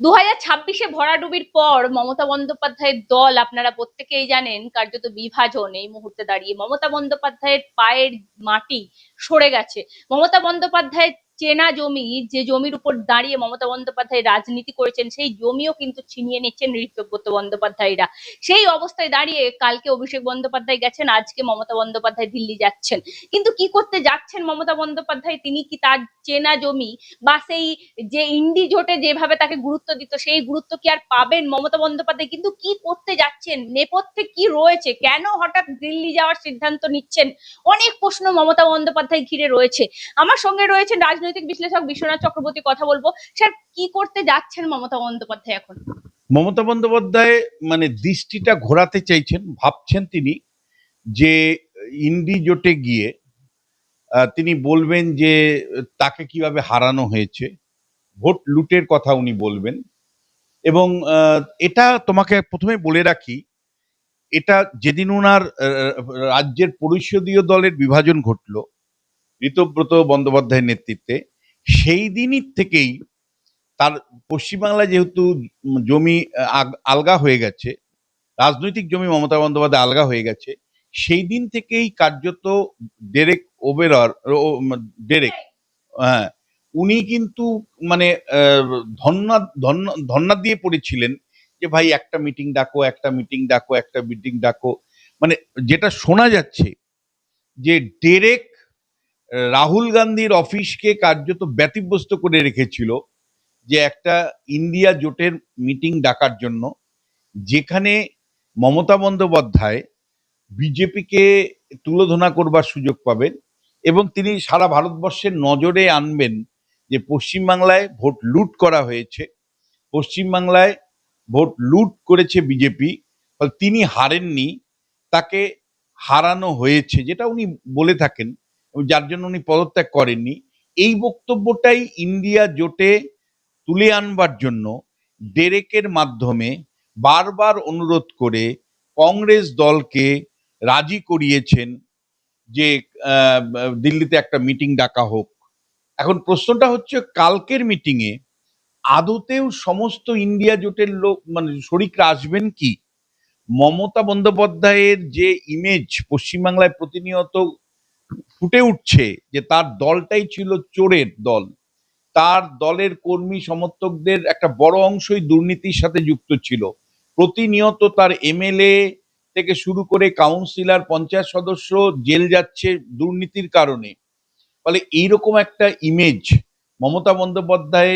2026-এ ভরাডুবির পর মমতা বন্দ্যোপাধ্যায়ের দল আপনারা প্রত্যেকেই জানেন কার্যত বিভাজন এই মুহূর্তে দাঁড়িয়ে। মমতা বন্দ্যোপাধ্যায়ের পায়ের মাটি সরে গেছে। মমতা বন্দ্যোপাধ্যায়ের চেনা জমি, যে জমির উপর দাঁড়িয়ে মমতা বন্দ্যোপাধ্যায় রাজনীতি করেছেন, সেই জমিও কিন্তু ছিনিয়ে নিচ্ছেন ঋতব্রত বন্দ্যোপাধ্যায়রা। সেই অবস্থায় দাঁড়িয়ে কালকে অভিষেক বন্দ্যোপাধ্যায় গেছেন, আজকে মমতা বন্দ্যোপাধ্যায় দিল্লি যাচ্ছেন। কিন্তু কি করতে যাচ্ছেন মমতা বন্দ্যোপাধ্যায়? তিনি কি তার চেনা জমি বা সেই যে ইন্ডি জোটে যেভাবে তাকে গুরুত্ব দিত সেই গুরুত্ব কি আর পাবেন মমতা বন্দ্যোপাধ্যায়? কিন্তু কি করতে যাচ্ছেন, নেপথ্যে কি রয়েছে, কেন হঠাৎ দিল্লি যাওয়ার সিদ্ধান্ত নিচ্ছেন, অনেক প্রশ্ন মমতা বন্দ্যোপাধ্যায় ঘিরে রয়েছে। আমার সঙ্গে রয়েছেন রাজনৈতিক বিশ্লেষক বিশ্বনাথ চক্রবর্তী, কথা বলবো। স্যার, কি করতে যাচ্ছেন মমতা বন্দ্যোপাধ্যায় এখন? মমতা বন্দ্যোপাধ্যায় দৃষ্টিটা ঘোরাতে চাইছেন, ভাবছেন তিনি যে ইন্ডি জোটে গিয়ে তিনি বলবেন যে তাকে কিভাবে হারানো হয়েছে, ভোট লুটের কথা উনি বলবেন। এবং এটা তোমাকে প্রথমে বলে রাখি, এটা যেদিন ওনার রাজ্যের পরিষদীয় দলের বিভাজন ঘটলো ঋতব্রত বন্দ্যোপাধ্যায়ের নেতৃত্বে, সেই দিনই থেকেই তার পশ্চিমবাংলায় যেহেতু জমি আলগা হয়ে গেছে, রাজনৈতিক জমি মমতা বন্দ্যোপাধ্যায় আলগা হয়ে গেছে, সেই দিন থেকেই কার্যত ডেরেক ওবেরর, ডেরেক, হ্যাঁ, উনি কিন্তু মানে ধর্ণা দিয়ে পড়েছিলেন যে ভাই একটা মিটিং ডাকো, একটা মিটিং ডাকো, একটা মিটিং ডাকো। মানে যেটা শোনা যাচ্ছে যে ডেরেক রাহুল গান্ধীর অফিসকে কার্যত ব্যতিব্যস্ত করে রেখেছিল যে একটা ইন্ডিয়া জোটের মিটিং ডাকার জন্য, যেখানে মমতা বন্দ্যোপাধ্যায় বিজেপিকে তুলোধনা করবার সুযোগ পাবেন এবং তিনি সারা ভারতবর্ষের নজরে আনবেন যে পশ্চিমবাংলায় ভোট লুট করা হয়েছে, পশ্চিমবাংলায় ভোট লুট করেছে বিজেপি, ফলে তিনি হারেননি, তাকে হারানো হয়েছে, যেটা উনি বলে থাকেন, যার জন্য উনি পদত্যাগ করেননি। এই বক্তব্যটাই ইন্ডিয়া জোটে তুলে আনবার জন্য ডেরেকের মাধ্যমে বারবার অনুরোধ করে কংগ্রেস দলকে রাজি করিয়েছেন যে দিল্লিতে একটা মিটিং ডাকা হোক। এখন প্রশ্নটা হচ্ছে, কালকের মিটিংয়ে আদতেও সমস্ত ইন্ডিয়া জোটের লোক শরিকরা আসবেন কি? মমতা বন্দ্যোপাধ্যায়ের যে ইমেজ পশ্চিমবাংলায় প্রতিনিয়ত ফুটে উঠছে যে তার দলটাই ছিল চোরের দল, তার দলের কর্মী সমর্থকদের একটা বড় অংশই দুর্নীতির সাথে যুক্ত ছিল, প্রতিনিয়ত তার এমএলএ থেকে শুরু করে কাউন্সিলর, পঞ্চায়েত সদস্য জেল যাচ্ছে দুর্নীতির কারণে। ফলে এইরকম একটা ইমেজ মমতা বন্দ্যোপাধ্যায়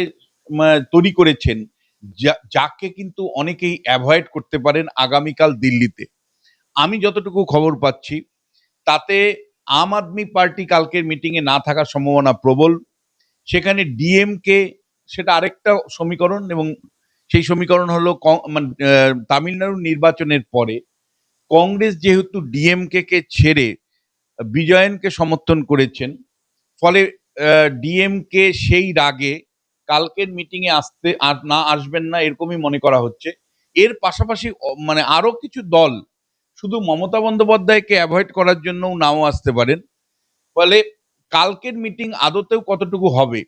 তৈরি করেছেন, যাকে কিন্তু অনেকেই অ্যাভয়েড করতে পারেন আগামীকাল দিল্লিতে। আমি যতটুকু খবর পাচ্ছি তাতে আম আদমি পার্টি কালকের মিটিংয়ে না থাকার সম্ভাবনা প্রবল। সেখানে ডিএমকে, সেটা আরেকটা সমীকরণ, এবং সেই সমীকরণ হলো তামিলনাড়ুর নির্বাচনের পরে কংগ্রেস যেহেতু ডিএমকে কে ছেড়ে বিজয়নকে সমর্থন করেছেন, ফলে ডিএমকে সেই রাগে কালকের মিটিং এ আসবেন না এরকমই মনে করা হচ্ছে। এর পাশাপাশি আরো কিছু দল শুধু মমতা বন্দ্যোপাধ্যায়কে অ্যাভয়েড করার জন্য নাও আসতে পারেন। ফলে কালকের মিটিং আদতেও কতটুকু হবে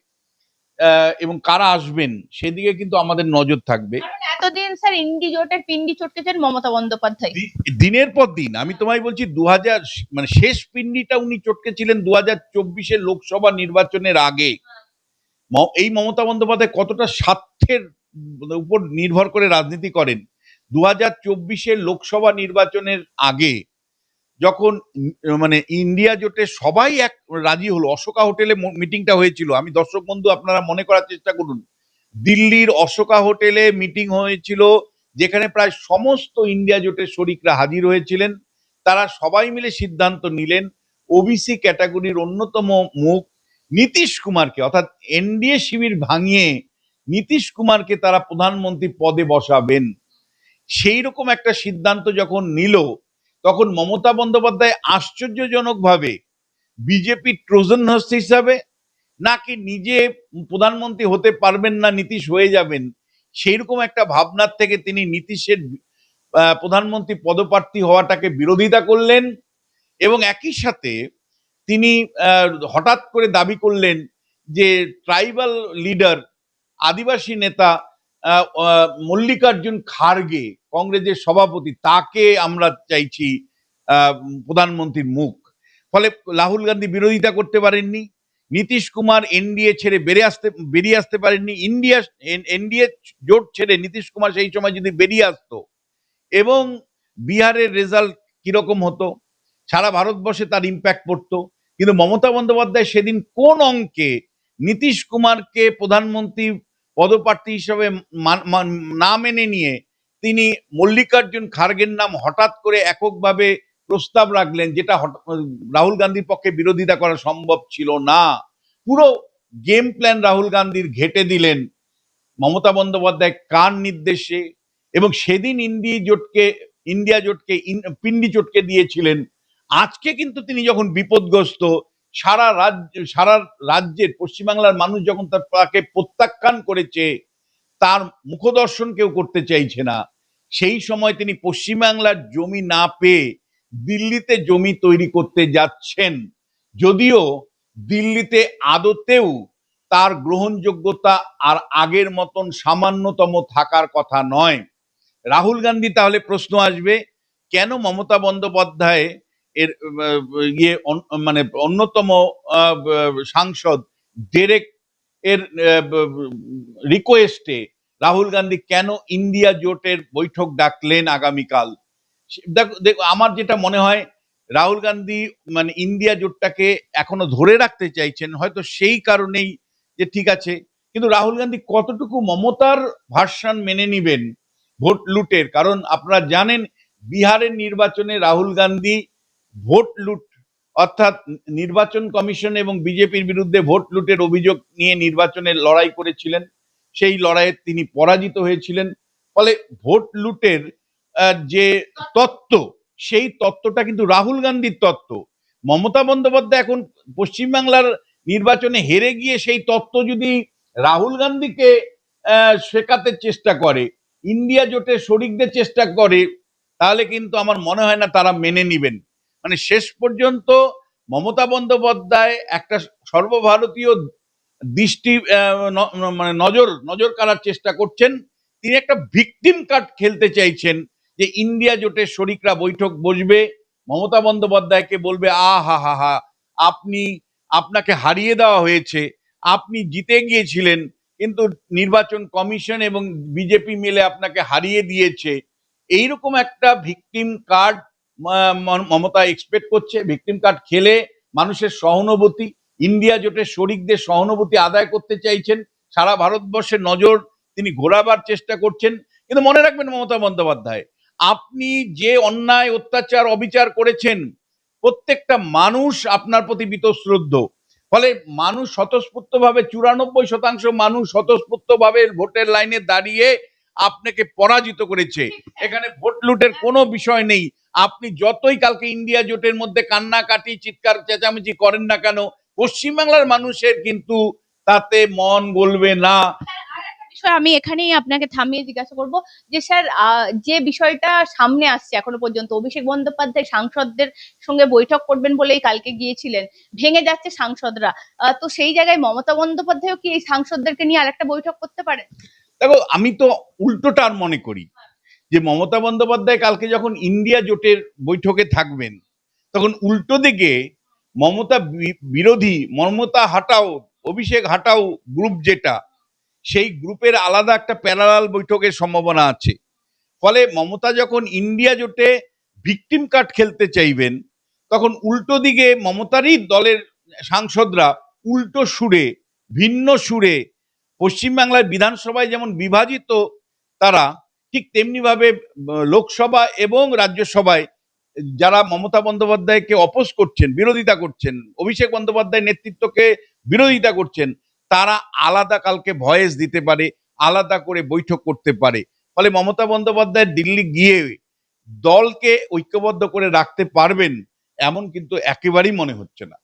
এবং কারা আসবেন সেদিকে কিন্তু আমাদের নজর থাকবে। এতদিন স্যার ইন্ডি জোটের পিন্ডি চটকেছেন মমতা বন্দ্যোপাধ্যায় দিনের পর দিন। আমি তোমায় বলছি, 2000 শেষ পিন্ডিটা উনি চটকেছিলেন 2024-এর লোকসভা নির্বাচনের আগে। এই মমতা বন্দ্যোপাধ্যায় কতটা স্বার্থের উপর নির্ভর করে রাজনীতি করেন। 2024-এর লোকসভা নির্বাচনের আগে যখন ইন্ডিয়া জোটে সবাই এক রাজি হলো, অশোকা হোটেলে মিটিংটা হয়েছিল, আমি দর্শক বন্ধু আপনারা মনে করার চেষ্টা করুন, দিল্লির অশোকা হোটেলে মিটিং হয়েছিল, যেখানে প্রায় সমস্ত ইন্ডিয়া জোটের শরিকরা হাজির হয়েছিলেন। তারা সবাই মিলে সিদ্ধান্ত নিলেন ওবিসি ক্যাটাগরির অন্যতম মুখ নীতিশ কুমারকে, অর্থাৎ এনডিএ শিবির ভাঙিয়ে নীতিশ কুমারকে তারা প্রধানমন্ত্রী পদে বসাবেন। সেই রকম একটা সিদ্ধান্ত যখন নিল, তখন মমতা বন্দ্যোপাধ্যায় আশ্চর্যজনকভাবে বিজেপি ট্রোজান হর্স হিসাবে, নাকি নিজে প্রধানমন্ত্রী হতে পারবেন না, নীতিশ হয়ে যাবেন, সেই রকম একটা ভাবনার থেকে তিনি নীতিশের প্রধানমন্ত্রী পদপ্রার্থী হওয়াটাকে বিরোধিতা করলেন। এবং একই সাথে তিনি হঠাৎ করে দাবি করলেন যে ট্রাইবাল লিডার, আদিবাসী নেতা মল্লিকার্জুন খাড়গে কংগ্রেসের সভাপতি, তাকে আমরা চাইছি প্রধানমন্ত্রীর মুখ। ফলে রাহুল গান্ধী বিরোধিতা করতে পারেননি, নীতিশ কুমার এনডিএ ছেড়ে বেরিয়ে আসতে পারেননি। এনডিএ জোট ছেড়ে নীতিশ কুমার সেই সময় যদি বেরিয়ে আসতো, এবং বিহারের রেজাল্ট কিরকম হতো, সারা ভারতবর্ষে তার ইম্প্যাক্ট পড়তো। কিন্তু মমতা বন্দ্যোপাধ্যায় সেদিন কোন অঙ্কে নীতিশ কুমারকে প্রধানমন্ত্রী পদপ্রার্থী হিসেবে না মেনে নিয়ে তিনি মল্লিকার্জুন খাড়গের নাম হঠাৎ করে এককভাবে প্রস্তাব রাখলেন, যেটা রাহুল গান্ধীর পক্ষে বিরোধিতা করা সম্ভব ছিল না। পুরো গেম প্ল্যান রাহুল গান্ধীর ঘেঁটে দিলেন মমতা বন্দ্যোপাধ্যায় কার নির্দেশে, এবং সেদিন ইন্ডিয়া জোটকে পিন্ডি চটকে দিয়েছিলেন। আজকে কিন্তু তিনি যখন বিপদগ্রস্ত, সারা রাজ্যের পশ্চিমবাংলার মানুষ যখন তাকে প্রত্যাখ্যান করেছে, তার মুখদর্শন কেউ করতে চাইছে না, সেই সময় তিনি পশ্চিমবাংলার জমি না পেয়ে দিল্লিতে জমি তৈরি করতে যাচ্ছেন। যদিও দিল্লিতে আদতেও তার গ্রহণযোগ্যতা আর আগের মতন সামান্যতম থাকার কথা নয়। রাহুল গান্ধী, তাহলে প্রশ্ন আসবে, কেন মমতা বন্দ্যোপাধ্যায় এর মানে অন্যতম সাংসদ ডেরেক এর রিকোয়েস্টে রাহুল গান্ধী কেন ইন্ডিয়া জোটের বৈঠক ডাকলেন আগামীকাল? দেখো, আমার যেটা মনে হয়, রাহুল গান্ধী মানে ইন্ডিয়া জোটটাকে এখনো ধরে রাখতে চাইছেন, হয়তো সেই কারণেই যে ঠিক আছে। কিন্তু রাহুল গান্ধী কতটুকু মমতার ভার্সন মেনে নিবেন ভোট লুটের? কারণ আপনারা জানেন, বিহারের নির্বাচনে রাহুল গান্ধী ভোট লুট, অর্থাৎ নির্বাচন কমিশন এবং বিজেপির বিরুদ্ধে ভোট লুটের অভিযোগ নিয়ে নির্বাচনে লড়াই করেছিলেন। সেই লড়াইয়ে তিনি পরাজিত হয়েছিলেন। ফলে ভোট লুটের যে তত্ত্ব, সেই তত্ত্বটা কিন্তু রাহুল গান্ধীর তত্ত্ব। মমতা বন্দ্যোপাধ্যায় এখন পশ্চিমবাংলার নির্বাচনে হেরে গিয়ে সেই তত্ত্ব যদি রাহুল গান্ধীকে শেখাতে চেষ্টা করে, ইন্ডিয়া জোটের শরিকদের চেষ্টা করে, তাহলে কিন্তু আমার মনে হয় না তারা মেনে নিবেন। মানে শেষ পর্যন্ত মমতা বন্দ্যোপাধ্যায় একটা সর্বভারতীয় দৃষ্টি মানে নজর কাড়ার চেষ্টা করছেন। তিনি একটা ভিকটিম কার্ড খেলতে চাইছেন, যে ইন্ডিয়া জোটের শরিকরা বৈঠক বসবে, মমতা বন্দ্যোপাধ্যায়কে বলবে হা হা হা, আপনাকে হারিয়ে দেওয়া হয়েছে, আপনি জিতে গিয়েছিলেন, কিন্তু নির্বাচন কমিশন এবং বিজেপি মিলে আপনাকে হারিয়ে দিয়েছে। এইরকম একটা ভিকটিম কার্ড মমতা এক্সপেক্ট করছে। ভিকটিম কার্ড খেলে মানুষের সহানুভূতি, ইন্ডিয়া জোটের শরিকদের সহানুভূতি আদায় করতে চাইছেন, সারা ভারতবর্ষের নজর তিনি ঘোরাবার চেষ্টা করছেন। কিন্তু মনে রাখবেন মমতা বন্দ্যোপাধ্যায়, আপনি যে অন্যায়, অত্যাচার, অবিচার করেছেন, প্রত্যেকটা মানুষ আপনার প্রতি বীতশ্রদ্ধ। ফলে মানুষ স্বতঃস্ফূর্তভাবে 94% মানুষ স্বতঃস্ফূর্তভাবে ভোটের লাইনে দাঁড়িয়ে আপনাকে পরাজিত করেছে। এখানে ভোট লুটের কোনো বিষয় নেই। আপনি যতই কালকে ইন্ডিয়া জোটের মধ্যে কান্নাকাটি, চিৎকার চেঁচামেচি করেন না কেন, পশ্চিমবাংলার মানুষের কিন্তু তাতে মন গলবে না। বিষয় আমি এখানেই আপনাকে থামিয়ে জিজ্ঞাসা করব যে স্যার, যে বিষয়টা সামনে আসছে এখনো পর্যন্ত, অভিষেক বন্দ্যোপাধ্যায় সাংসদদের সঙ্গে বৈঠক করবেন বলেই কালকে গিয়েছিলেন, ভেঙে যাচ্ছে সাংসদরা। তো সেই জায়গায় মমতা বন্দ্যোপাধ্যায়ও কি এই সাংসদদেরকে নিয়ে আরেকটা বৈঠক করতে পারে? দেখো, আমি তো উল্টোটা মনে করি, যে মমতা বন্দ্যোপাধ্যায় কালকে যখন ইন্ডিয়া জোটের বৈঠকে থাকবেন, তখন উল্টো দিকে মমতা বিরোধী, মমতা হাটাও অভিষেক হাটাও গ্রুপ, যেটা সেই গ্রুপের আলাদা একটা প্যারালাল বৈঠকের সম্ভাবনা আছে। ফলে মমতা যখন ইন্ডিয়া জোটে ভিকটিম কার্ড খেলতে চাইবেন, তখন উল্টো দিকে মমতারই দলের সাংসদরা উল্টো সুরে, ভিন্ন সুরে, পশ্চিমবাংলার বিধানসভায় যেমন বিভাজিত তারা, ঠিক তেমনি ভাবে লোকসভা এবং রাজ্যসভায় যারা মমতা বন্দ্যোপাধ্যায়কে অপোজ করছেন, বিরোধিতা করছেন, অভিষেক বন্দ্যোপাধ্যায় নেতৃত্বকে বিরোধিতা করছেন, তারা আলাদা কালকে ভয়েস দিতে পারে, আলাদা করে বৈঠক করতে পারে। ফলে মমতা বন্দ্যোপাধ্যায় দিল্লি গিয়ে দলকে ঐক্যবদ্ধ করে রাখতে পারবেন এমন কিন্তু একেবারেই মনে হচ্ছে না।